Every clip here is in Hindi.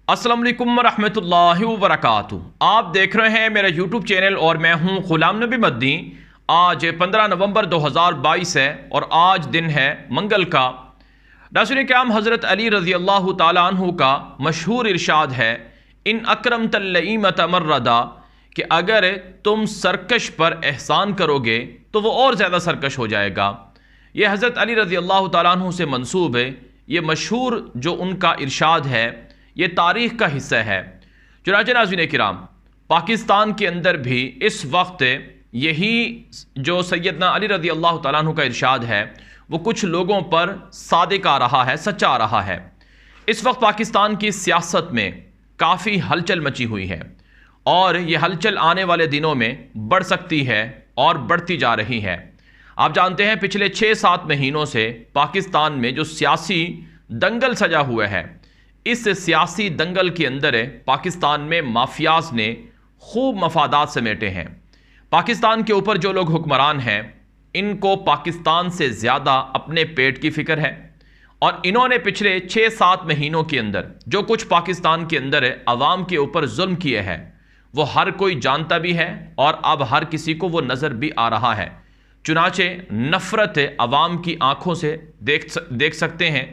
अस्सलाम वालेकुम रहमतुल्लाहि व बरकातुहू। आप देख रहे हैं मेरा यूट्यूब चैनल और मैं हूं गुलाम नबी मद्दी। आज 15 नवंबर 2022 है और आज दिन है मंगल का। नाज़रीन किराम, हज़रत अली रज़ी अल्लाह ताला अन्हु का मशहूर इरशाद है, इन अकरम तल्लईमत मर्रदा, कि अगर तुम सरकश पर एहसान करोगे तो वो और ज़्यादा सरकश हो जाएगा। ये हज़रत अली रज़ी अल्लाह ताला अन्हु से मंसूब है। ये मशहूर जो उनका इरशाद है ये तारीख़ का हिस्सा है। चुनांचे नाज़रीन किराम, पाकिस्तान के अंदर भी इस वक्त यही जो सैयदना अली रज़ी अल्लाह ताला अन्हु का इरशाद है वो कुछ लोगों पर सादिक आ रहा है, सच्चा आ रहा है। इस वक्त पाकिस्तान की सियासत में काफ़ी हलचल मची हुई है और ये हलचल आने वाले दिनों में बढ़ सकती है और बढ़ती जा रही है। आप जानते हैं पिछले 6-7 महीनों से पाकिस्तान में जो सियासी दंगल सजा हुआ है, इस सियासी दंगल के अंदर पाकिस्तान में माफियाज ने खूब मफादात समेटे हैं। पाकिस्तान के ऊपर जो लोग हुक्मरान हैं इनको पाकिस्तान से ज़्यादा अपने पेट की फ़िक्र है और इन्होंने पिछले 6-7 महीनों के अंदर जो कुछ पाकिस्तान के अंदर अवाम के ऊपर जुल्म किए हैं वो हर कोई जानता भी है और अब हर किसी को वो नज़र भी आ रहा है। चुनाचे नफ़रत अवाम की आंखों से देख सकते हैं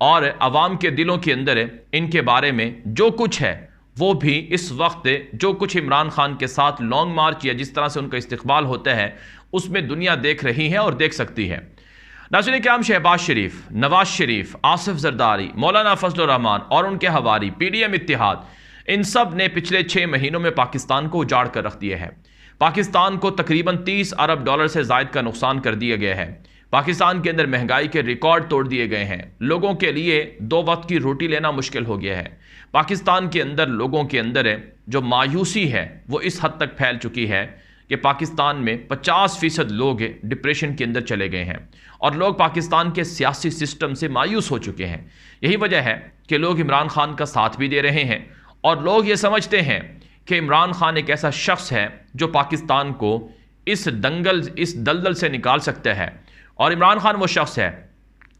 और अवाम के दिलों के अंदर इनके बारे में जो कुछ है वो भी इस वक्त जो कुछ इमरान खान के साथ लॉन्ग मार्च या जिस तरह से उनका इस्तकबाल होता है उसमें दुनिया देख रही है और देख सकती है। नाज़रीन किराम, शहबाज शरीफ, नवाज शरीफ, आसिफ जरदारी, मौलाना फजलुर रहमान और उनके हवारी PDM इत्तेहाद, इन सब ने पिछले 6 महीनों में पाकिस्तान को उजाड़ कर रख दिया है। पाकिस्तान को तकरीबन 30 अरब डॉलर से ज़ायद का नुकसान कर दिया गया है। पाकिस्तान के अंदर महंगाई के रिकॉर्ड तोड़ दिए गए हैं। लोगों के लिए 2 वक्त की रोटी लेना मुश्किल हो गया है। पाकिस्तान के अंदर लोगों के अंदर जो मायूसी है वो इस हद तक फैल चुकी है कि पाकिस्तान में 50% लोग डिप्रेशन के अंदर चले गए हैं और लोग पाकिस्तान के सियासी सिस्टम से मायूस हो चुके हैं। यही वजह है कि लोग इमरान खान का साथ भी दे रहे हैं और लोग ये समझते हैं कि इमरान खान एक ऐसा शख्स है जो पाकिस्तान को इस दलदल से निकाल सकता है। और इमरान खान वो शख्स है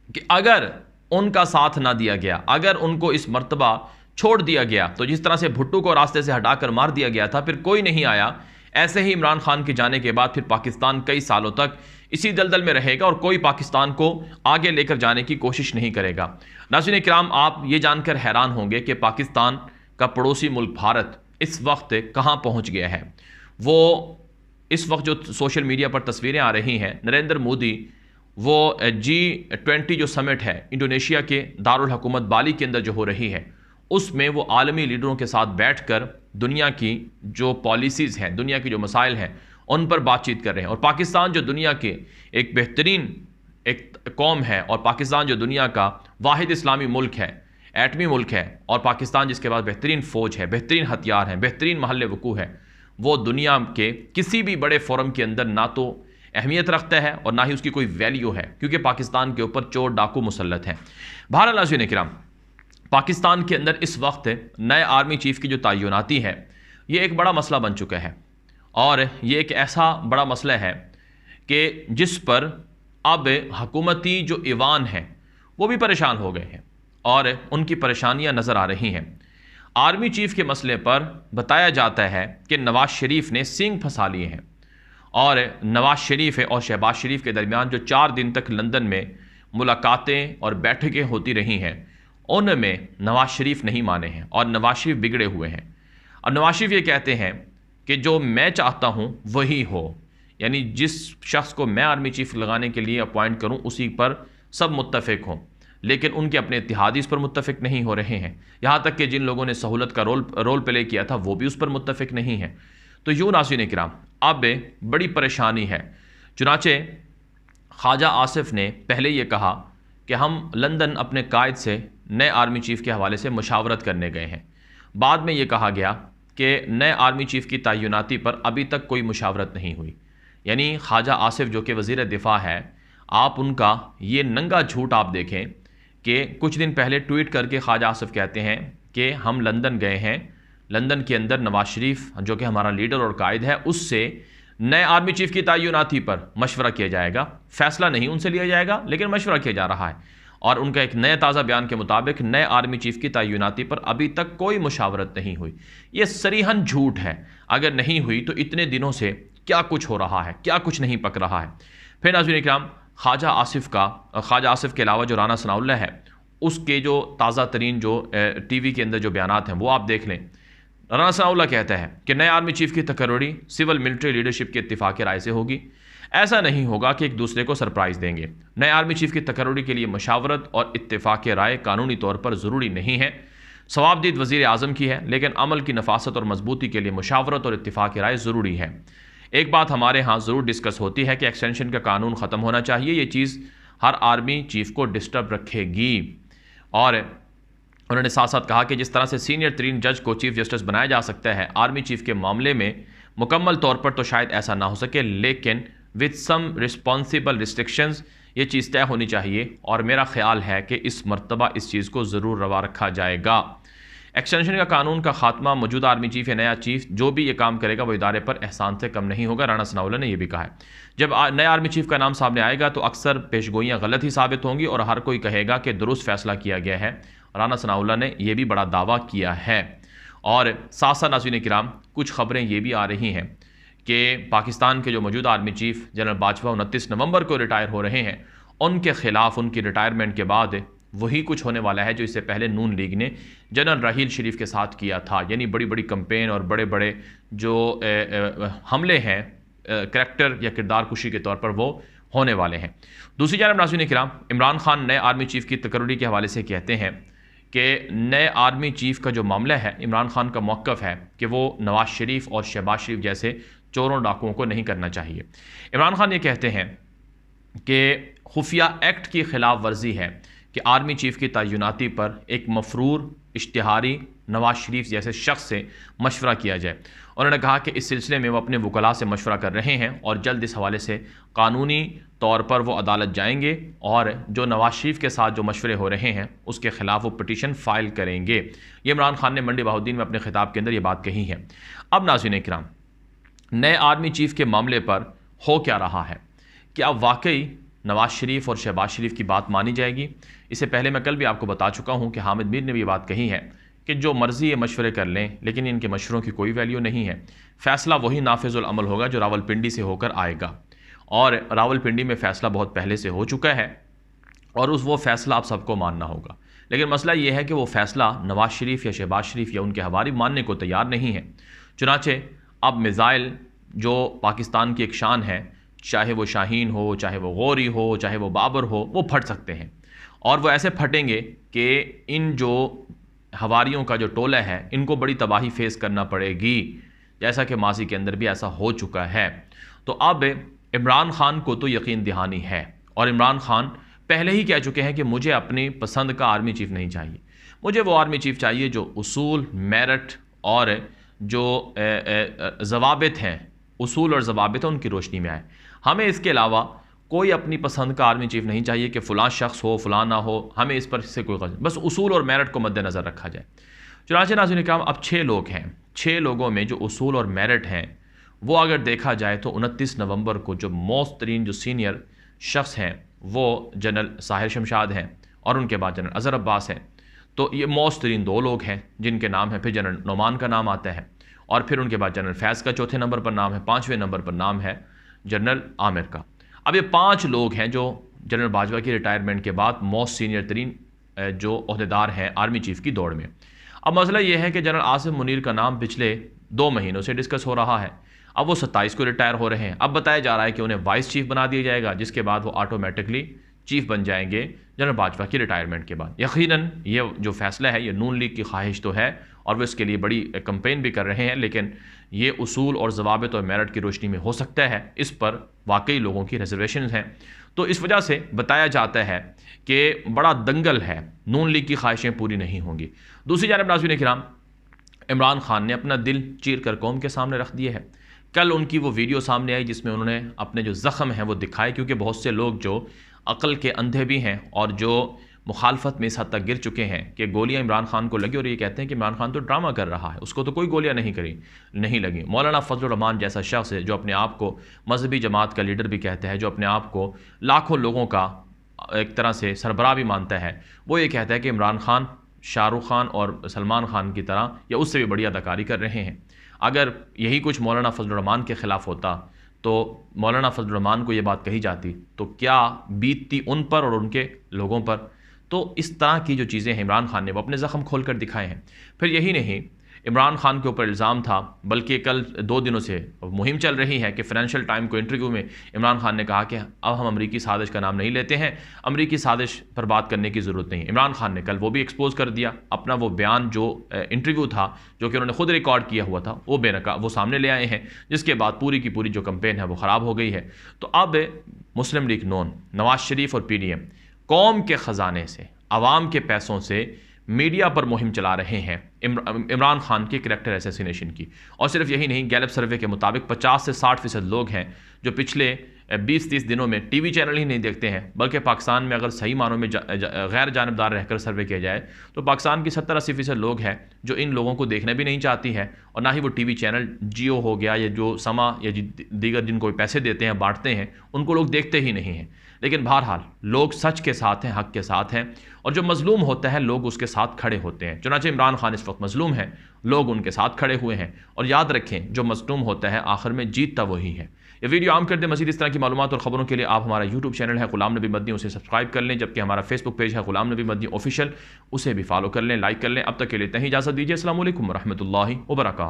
कि अगर उनका साथ ना दिया गया, अगर उनको इस मर्तबा छोड़ दिया गया, तो जिस तरह से भुट्टो को रास्ते से हटाकर मार दिया गया था, फिर कोई नहीं आया, ऐसे ही इमरान खान के जाने के बाद फिर पाकिस्तान कई सालों तक इसी दलदल में रहेगा और कोई पाकिस्तान को आगे लेकर जाने की कोशिश नहीं करेगा। नाज़रीन किराम, आप ये जानकर हैरान होंगे कि पाकिस्तान का पड़ोसी मुल्क भारत इस वक्त कहाँ पहुँच गया है। वो इस वक्त जो सोशल मीडिया पर तस्वीरें आ रही हैं, नरेंद्र मोदी वो G20 जो समिट है इंडोनेशिया के दारुल हुकूमत बाली के अंदर जो हो रही है, उसमें वो आलमी लीडरों के साथ बैठकर दुनिया की जो पॉलिसीज़ हैं, दुनिया की जो मसाइल हैं, उन पर बातचीत कर रहे हैं। और पाकिस्तान जो दुनिया के एक बेहतरीन एक कौम है और पाकिस्तान जो दुनिया का वाहिद इस्लामी मुल्क है, एटमी मुल्क है, और पाकिस्तान जिसके पास बेहतरीन फ़ौज है, बेहतरीन हथियार हैं, बेहतरीन महल वकूफ़ है, वो दुनिया के किसी भी बड़े फोरम के अंदर ना तो अहमियत रखता है और ना ही उसकी कोई वैल्यू है, क्योंकि पाकिस्तान के ऊपर चोर डाकू मुसल्लत हैं। बहरहाल नाज़रीन किराम, पाकिस्तान के अंदर इस वक्त नए आर्मी चीफ़ की जो तैनाती है ये एक बड़ा मसला बन चुका है और ये एक ऐसा बड़ा मसला है कि जिस पर अब हुकूमती जो ईवान है वो भी परेशान हो गए हैं और उनकी परेशानियां नज़र आ रही हैं। आर्मी चीफ़ के मसले पर बताया जाता है कि नवाज शरीफ ने सींग फंसा लिए हैं और नवाज शरीफ और शहबाज शरीफ के दरमियान जो 4 दिन तक लंदन में मुलाकातें और बैठकें होती रही हैं उनमें नवाज शरीफ नहीं माने हैं और नवाज शरीफ बिगड़े हुए हैं। और नवाज शरीफ ये कहते हैं कि जो मैं चाहता हूँ वही हो, यानी जिस शख्स को मैं आर्मी चीफ़ लगाने के लिए अपॉइंट करूँ उसी पर सब मुत्तफ़िक हों, लेकिन उनके अपने इत्तेहादी इस पर मुत्तफ़िक नहीं हो रहे हैं। यहाँ तक कि जिन लोगों ने सहूलत का रोल प्ले किया था वो भी उस पर मुत्तफ़िक नहीं है। तो यूँ नाज़रीन किराम, अब बड़ी परेशानी है। चुनाचे ख्वाजा आसिफ ने पहले ये कहा कि हम लंदन अपने कायद से नए आर्मी चीफ़ के हवाले से मुशावरत करने गए हैं। बाद में ये कहा गया कि नए आर्मी चीफ़ की तैनाती पर अभी तक कोई मुशावरत नहीं हुई। यानी ख्वाजा आसिफ जो कि वज़ीर दिफ़ा है, आप उनका ये नंगा झूठ आप देखें कि कुछ दिन पहले ट्वीट करके ख्वाजा आसिफ कहते हैं कि हम लंदन गए हैं, लंदन के अंदर नवाज शरीफ जो कि हमारा लीडर और कायद है उससे नए आर्मी चीफ़ की तैनाती पर मशवरा किया जाएगा। फ़ैसला नहीं उनसे लिया जाएगा लेकिन मशवरा किया जा रहा है। और उनका एक नए ताज़ा बयान के मुताबिक नए आर्मी चीफ की तैनाती पर अभी तक कोई मुशावरत नहीं हुई। ये सरीहन झूठ है। अगर नहीं हुई तो इतने दिनों से क्या कुछ हो रहा है, क्या कुछ नहीं पक रहा है। फिर नाज़रीन इकराम, ख्वाजा आसिफ के अलावा जो राना सनाउल्लाह है, उसके जो ताज़ा तरीन जो टीवी के अंदर जो बयानात हैं वो आप देख लें। राना सनाउल्लाह कहता है कि नए आर्मी चीफ की तकर्री सिविल मिलिट्री लीडरशिप के इत्तिफाक राय से होगी। ऐसा नहीं होगा कि एक दूसरे को सरप्राइज़ देंगे। नए आर्मी चीफ की तकर्री के लिए मशावरत और इत्तिफाक राय कानूनी तौर पर ज़रूरी नहीं है। सवाबदीद वज़ीर आज़म की है, लेकिन अमल की नफासत और मजबूती के लिए मशावरत और इत्तिफाक राय ज़रूरी है। एक बात हमारे यहाँ ज़रूर डिस्कस होती है कि एक्सटेंशन का कानून ख़त्म होना चाहिए। ये चीज़ हर आर्मी चीफ को डिस्टर्ब रखेगी। और उन्होंने साथ साथ कहा कि जिस तरह से सीनियर तरीन जज को चीफ जस्टिस बनाया जा सकता है, आर्मी चीफ के मामले में मुकम्मल तौर पर तो शायद ऐसा ना हो सके, लेकिन विद सम रिस्पॉन्सिबल रिस्ट्रिक्शंस ये चीज़ तय होनी चाहिए। और मेरा ख्याल है कि इस मरतबा इस चीज़ को ज़रूर रवा रखा जाएगा। एक्सटेंशन का कानून का खात्मा मौजूदा आर्मी चीफ या नया चीफ जो भी ये काम करेगा वो इदारे पर एहसान से कम नहीं होगा। राना सनाउल्लाह ने यह भी कहा है। जब नए आर्मी चीफ का नाम सामने आएगा तो अक्सर पेशगोइयाँ गलत ही साबित होंगी और हर कोई कहेगा कि दुरुस्त फैसला किया गया है। राना सनाउल्लाह ने यह भी बड़ा दावा किया है। और साथ साथ नाज़रीन किराम, कुछ ख़बरें ये भी आ रही हैं कि पाकिस्तान के जो मौजूदा आर्मी चीफ जनरल बाजवा 29 नवंबर को रिटायर हो रहे हैं। उनके ख़िलाफ़ उनकी रिटायरमेंट के बाद वही कुछ होने वाला है जो इससे पहले नून लीग ने जनरल राहील शरीफ के साथ किया था। यानी बड़ी बड़ी कंपेन और बड़े बड़े जो हमले हैं करैक्टर या किरदार कुशी के तौर पर वो होने वाले हैं। दूसरी जानब नाज़रीन किराम, इमरान खान नए आर्मी चीफ की तकर्री के हवाले से कहते हैं कि नए आर्मी चीफ का जो मामला है, इमरान खान का मौक़िफ़ है कि वो नवाज शरीफ और शहबाज शरीफ जैसे चोरों डाकुओं को नहीं करना चाहिए। इमरान खान ये कहते हैं कि खुफिया एक्ट की खिलाफ वर्जी है कि आर्मी चीफ की तैनाती पर एक मफरूर इश्तिहारी नवाज शरीफ जैसे शख्स से मशवरा किया जाए। उन्होंने कहा कि इस सिलसिले में वो अपने वकला से मशवरा कर रहे हैं और जल्द इस हवाले से कानूनी तौर पर वो अदालत जाएंगे और जो नवाज शरीफ के साथ जो मशवरे हो रहे हैं उसके ख़िलाफ़ वो पिटीशन फ़ाइल करेंगे। ये इमरान खान ने मंडी बहाउद्दीन में अपने खिताब के अंदर ये बात कही है। अब नाज़रीन इकराम, नए आर्मी चीफ के मामले पर हो क्या रहा है? क्या वाकई नवाज शरीफ और शहबाज शरीफ की बात मानी जाएगी? इससे पहले मैं कल भी आपको बता चुका हूँ कि हामिद मीर ने भी ये बात कही है कि जो मर्ज़ी ये मशवरे कर लें, लेकिन इनके मशवरों की कोई वैल्यू नहीं है। फ़ैसला वही नाफिजुल अमल होगा जो रावलपिंडी से होकर आएगा, और रावलपिंडी में फ़ैसला बहुत पहले से हो चुका है और वो फ़ैसला आप सबको मानना होगा। लेकिन मसला ये है कि वो फ़ैसला नवाज शरीफ या शहबाज शरीफ या उनके हवारी मानने को तैयार नहीं है। चुनाचे अब मिज़ाइल जो पाकिस्तान की एक शान है, चाहे वो शाहीन हो, चाहे वो गौरी हो, चाहे वो बाबर हो, वो फट सकते हैं और वो ऐसे फटेंगे कि इन जो हवारियों का जो टोला है इनको बड़ी तबाही फेस करना पड़ेगी, जैसा कि माजी के अंदर भी ऐसा हो चुका है। तो अब इमरान खान को तो यकीन दहानी है और इमरान खान पहले ही कह चुके हैं कि मुझे अपनी पसंद का आर्मी चीफ नहीं चाहिए। मुझे वो आर्मी चीफ चाहिए जो उसूल, मेरिट और जो ज़वाबित हैं, उसूल और ज़वाबित हैं, उनकी रोशनी में आए। हमें इसके अलावा कोई अपनी पसंद का आर्मी चीफ नहीं चाहिए कि फ़लाँ शख्स हो, फ़लाँ ना हो। हमें इस पर से कोई गज़, बस उसूल और मेरिट को मद्देनज़र रखा जाए। चुनांचे नाज़रीन किराम, अब 6 लोग हैं। 6 लोगों में जो उसूल और मेरिट हैं वो अगर देखा जाए तो 29 नवंबर को जो मोस्ट तरीन जो सीनियर शख्स हैं वो जनरल साहिर शमशाद हैं और उनके बाद जनरल अज़हर अब्बास हैं। तो ये मोस्ट तरीन 2 लोग हैं जिनके नाम है। फिर जनरल नोमान का नाम आता है और फिर उनके बाद जनरल फैज़ का चौथे नंबर पर नाम है, 5वें नंबर पर नाम है जनरल आमिर का। अब ये 5 लोग हैं जो जनरल बाजवा की रिटायरमेंट के बाद मोस्ट सीनियर तरीन जो ओहदेदार हैं आर्मी चीफ की दौड़ में। अब मसला ये है कि जनरल आसिम मुनीर का नाम पिछले 2 महीनों से डिस्कस हो रहा है। अब वो 27 को रिटायर हो रहे हैं। अब बताया जा रहा है कि उन्हें वाइस चीफ बना दिया जाएगा, जिसके बाद वो ऑटोमेटिकली चीफ बन जाएंगे जनरल बाजवा की रिटायरमेंट के बाद। यकीनन ये जो फैसला है ये नून लीग की ख्वाहिश तो है और वो इसके लिए बड़ी कंपेन भी कर रहे हैं, लेकिन ये उसूल और ज़वाबित और मेरिट की रोशनी में हो सकता है। इस पर वाकई लोगों की रिजर्वेशन हैं, तो इस वजह से बताया जाता है कि बड़ा दंगल है, नून लीग की ख्वाहिशें पूरी नहीं होंगी। दूसरी जानब नाज़रीन किराम, इमरान खान ने अपना दिल चीर कर कौम के सामने रख दिया है। कल उनकी वो वीडियो सामने आई जिसमें उन्होंने अपने जो ज़ख़म हैं वो दिखाए, क्योंकि बहुत से लोग जो अक़ल के अंधे भी हैं और जो मुखालफत में इस हद तक गिर चुके हैं कि गोलियां इमरान खान को लगी और ये कहते हैं कि इमरान खान तो ड्रामा कर रहा है, उसको तो कोई गोलियां नहीं लगी। मौलाना फजलुर रहमान जैसा शख्स है जो अपने आप को मजहबी जमात का लीडर भी कहता है, जो अपने आप को लाखों लोगों का एक तरह से सरबराह भी मानता है, वो ये कहता है कि इमरान खान शाहरुख खान और सलमान खान की तरह या उससे भी बड़ी अदाकारी कर रहे हैं। अगर यही कुछ मौलाना फजलुर रहमान के ख़िलाफ़ होता तो मौलाना फजलुर रहमान को ये बात कही जाती तो क्या बीतती उन पर और उनके लोगों पर। तो इस तरह की जो चीज़ें हैं इमरान खान ने वो अपने ज़ख्म खोल कर दिखाए हैं। फिर यही नहीं, इमरान खान के ऊपर इल्ज़ाम था, बल्कि कल 2 दिनों से मुहिम चल रही है कि फाइनेंशियल टाइम को इंटरव्यू में इमरान खान ने कहा कि अब हम अमरीकी साजिश का नाम नहीं लेते हैं, अमरीकी साजिश पर बात करने की ज़रूरत नहीं है। इमरान खान ने कल वो भी एक्सपोज कर दिया, अपना वो बयान जो इंटरव्यू था जो कि उन्होंने खुद रिकॉर्ड किया हुआ था वो बेनकाब वो सामने ले आए हैं, जिसके बाद पूरी की पूरी जो कंपेन है वो ख़राब हो गई है। तो अब मुस्लिम लीग नून, नवाज शरीफ और PDM कौम के ख़जाने से, आवाम के पैसों से मीडिया पर मुहिम चला रहे हैं इमरान खान की करैक्टर असैसिनेशन की। और सिर्फ यही नहीं, गैलप सर्वे के मुताबिक 50 से 60% लोग हैं जो पिछले 20-30 दिनों में टीवी चैनल ही नहीं देखते हैं, बल्कि पाकिस्तान में अगर सही मानों में गैर जानबदार रहकर सर्वे किया जाए तो पाकिस्तान की 70-80% लोग हैं जो इन लोगों को देखना भी नहीं चाहती है, और ना ही वो टीवी चैनल जियो हो गया या जो समा या दीगर जिनको पैसे देते हैं बांटते हैं उनको लोग देखते ही नहीं हैं। लेकिन बहरहाल लोग सच के साथ हैं, हक के साथ हैं, और जो मजलूम होता है लोग उसके साथ खड़े होते हैं। चुनांचे इमरान खान इस वक्त मजलूम हैं, लोग उनके साथ खड़े हुए हैं, और याद रखें जो मजलूम होता है आखिर में जीतता वही है। ये वीडियो आम कर दें। मज़ीद इस तरह की मालूमात और ख़बरों के लिए आप हमारा YouTube चैनल है ग़ुलाम नबी मदनी, उसे सब्सक्राइब कर लें, जबकि हमारा फेसबुक पेज है ग़ुलाम नबी मदनी ऑफिशियल, उसे भी फॉलो कर लें, लाइक कर लें। अब तक के लिए इतना ही इजाज़त दीजिए। अस्सलामु अलैकुम व रहमतुल्लाहि व बरकातहू।